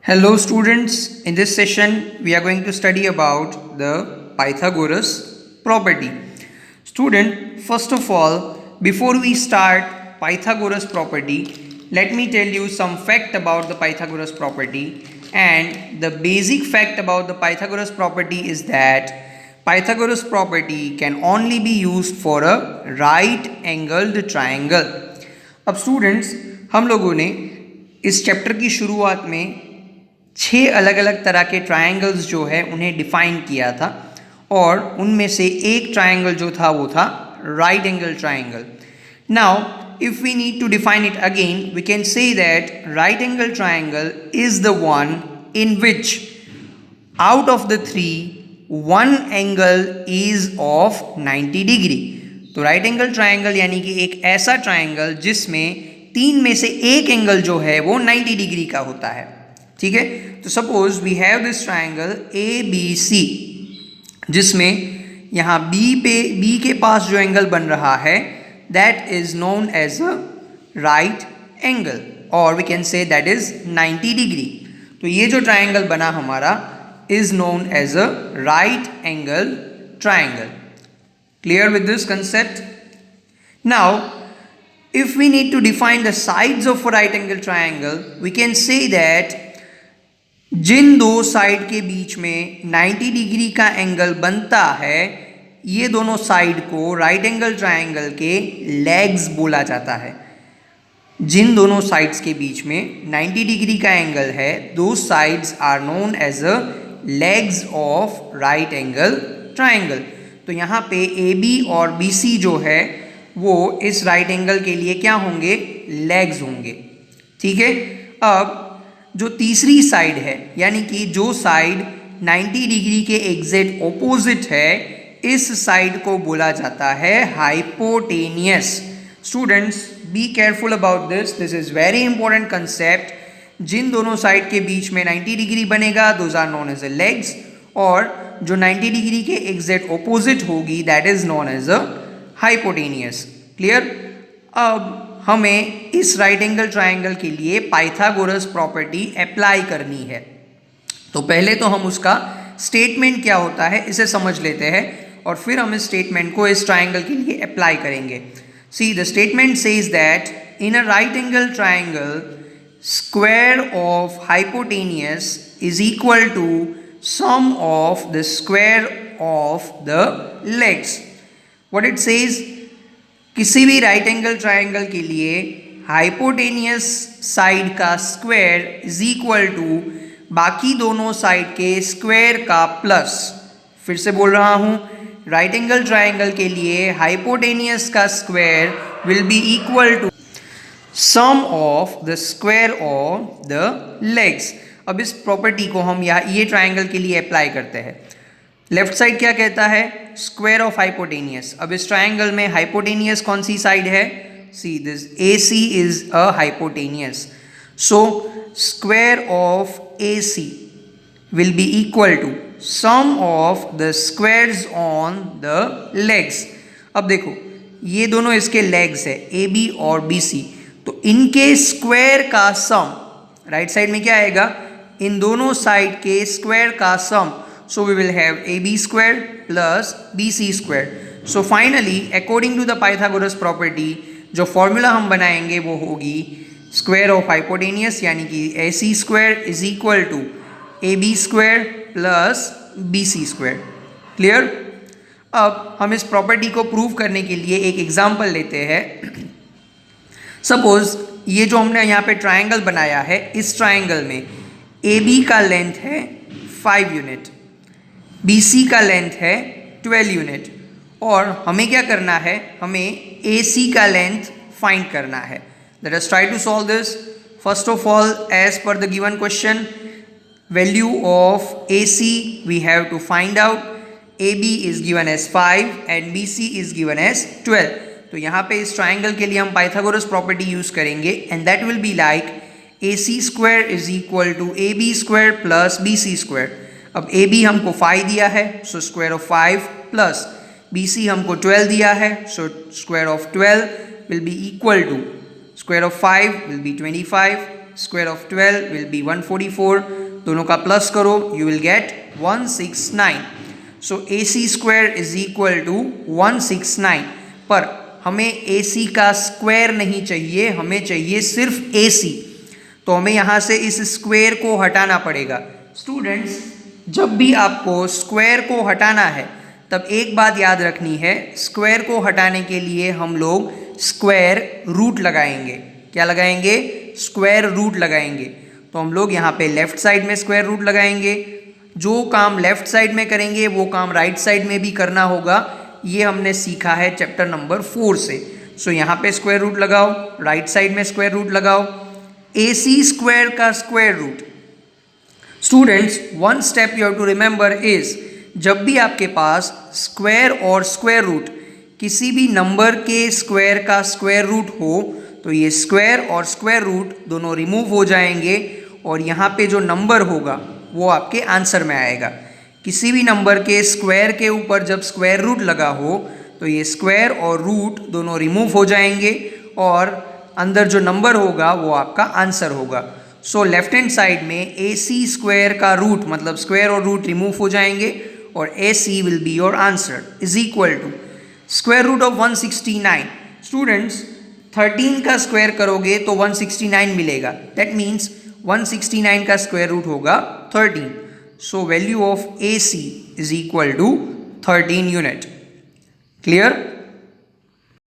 Hello students, in this session we are going to study about the Pythagoras property. Student, first of all, before we start Pythagoras property, let me tell you some fact about the Pythagoras property. And the basic fact about the Pythagoras property is that Pythagoras property can only be used for a right angled triangle. अब students, हम लोगों ने इस chapter की शुरुआत में 6 अलग अलग तरह के ट्रायंगल्स जो है उन्हें डिफाइन किया था और उनमें से एक ट्रायंगल जो था वो था right angle triangle. Now if we need to define it again we can say that right angle triangle is the one in which out of the 3 one angle is of 90 degree. तो right angle triangle यानी कि एक ऐसा triangle जिसमें 3 में से एक angle जो है वो 90 डिग्री का होता है. ठीक है, तो suppose we have this triangle A B C जिसमें यहाँ बी के पास जो एंगल बन रहा है that is known as a right angle और we can say that is 90 degree. तो ये जो ट्रायंगल बना हमारा is known as a right angle triangle. Clear with this concept? Now if we need to define the sides of a right angle triangle we can say that जिन दो side के बीच में 90 degree का angle बनता है ये दोनों side को राइट एंगल ट्रायंगल के लेग्स बोला जाता है. जिन दोनों साइड्स के बीच में 90 डिग्री का एंगल है दो sides are known as a legs of right angle triangle. तो यहाँ पे ए बी और बी सी जो है वो इस राइट एंगल के लिए क्या होंगे? लेग्स होंगे. ठीक है, अब जो तीसरी साइड है यानी कि जो साइड 90 डिग्री के एग्जैक्ट ऑपोजिट है इस साइड को बोला जाता है hypotenuse. Students be careful about this is very important concept. जिन दोनों साइड के बीच में 90 डिग्री बनेगा those are known as a legs और जो 90 डिग्री के एग्जैक्ट ऑपोजिट होगी that is known as a hypotenuse. Clear? अब हमें इस राइट एंगल ट्रायंगल के लिए पाइथागोरस प्रॉपर्टी अप्लाई करनी है. तो पहले तो हम उसका स्टेटमेंट क्या होता है इसे समझ लेते हैं और फिर हम इस स्टेटमेंट को इस ट्रायंगल के लिए अप्लाई करेंगे. See the statement says that in a right angle triangle square of hypotenuse is equal to sum of the square of the legs. What it says, किसी भी राइट एंगल ट्रायंगल के लिए hypotenuse side का square is equal to बाकी दोनों side के square का plus. फिर से बोल रहा हूँ, राइट एंगल ट्रायंगल के लिए हाइपोटेनियस का square will be equal to sum of the square of the legs. अब इस प्रॉपर्टी को हम ये ट्रायंगल के लिए अप्लाई करते हैं. लेफ्ट साइड क्या कहता है? Square of hypotenuse. अब इस ट्रायंगल में हाइपोटेनियस कौन सी साइड है? See this A C is a hypotenuse. So square of A C will be equal to sum of the squares on the legs. अब देखो ये दोनों इसके लेग्स है ए बी और बी सी, तो इनके स्क्वायर का सम राइट साइड में क्या आएगा? इन दोनों साइड के स्क्वायर का सम. So we will have AB square plus BC square. So finally, according to the Pythagoras property, जो फॉर्मूला हम बनाएंगे वो होगी स्क्वायर ऑफ हाइपोटेनियस यानी कि AC square is equal to AB square plus BC square. Clear? अब हम इस प्रॉपर्टी को प्रूव करने के लिए एक एग्जाम्पल लेते हैं. सपोज ये जो हमने यहाँ पे ट्रायंगल बनाया है इस ट्रायंगल में AB का लेंथ है 5 यूनिट, BC का लेंथ है 12 यूनिट और हमें क्या करना है? हमें AC का लेंथ फाइंड करना है. Let us try to solve this. First of all as per the given question value of AC we have to find out. AB is given as 5 and BC is given as 12. तो यहाँ पे इस triangle के लिए हम Pythagoras property use करेंगे and that will be like AC square is equal to AB square plus BC square. अब AB हमको 5 दिया है so square of 5 plus BC हमको 12 दिया है so square of 12 will be equal to square of 5 will be 25. Square of 12 will be 144, दोनों का plus करो, you will get 169. So AC square is equal to 169. पर हमें AC का square नहीं चाहिए, हमें चाहिए सिर्फ AC. तो हमें यहाँ से इस स्क्वायर को हटाना पड़ेगा. स्टूडेंट्स, जब भी आपको स्क्वायर को हटाना है तब एक बात याद रखनी है, स्क्वायर को हटाने के लिए हम लोग स्क्वायर रूट लगाएंगे. क्या लगाएंगे? स्क्वायर रूट लगाएंगे. तो हम लोग यहाँ पे लेफ्ट साइड में स्क्वायर रूट लगाएंगे. जो काम लेफ्ट साइड में करेंगे वो काम राइट साइड में भी करना होगा. ये हमने सीखा है चैप्टर नंबर 4 से. सो यहाँ पे स्क्वायर रूट लगाओ, राइट साइड में स्क्वायर रूट लगाओ. AC स्क्वायर का square root. Students, one step you have to remember is, जब भी आपके पास स्क्वायर और स्क्वायर रूट किसी भी नंबर के स्क्वायर का स्क्वायर रूट हो तो ये स्क्वायर और स्क्वायर रूट दोनों रिमूव हो जाएंगे और यहाँ पे जो नंबर होगा वो आपके आंसर में आएगा. किसी भी नंबर के स्क्वायर के ऊपर जब स्क्वायर रूट लगा हो तो ये स्क्वायर और रूट दोनों रिमूव हो जाएंगे और अंदर जो नंबर होगा वो आपका आंसर होगा. सो लेफ्ट हैंड साइड में AC स्क्वायर का रूट मतलब स्क्वायर और रूट रिमूव हो जाएंगे और AC will be your answer is equal to square root of 169. Students, 13 का स्क्वायर करोगे तो 169 मिलेगा. दैट मीन्स 169 का स्क्वायर रूट होगा 13. So value of AC is equal to 13 unit. Clear?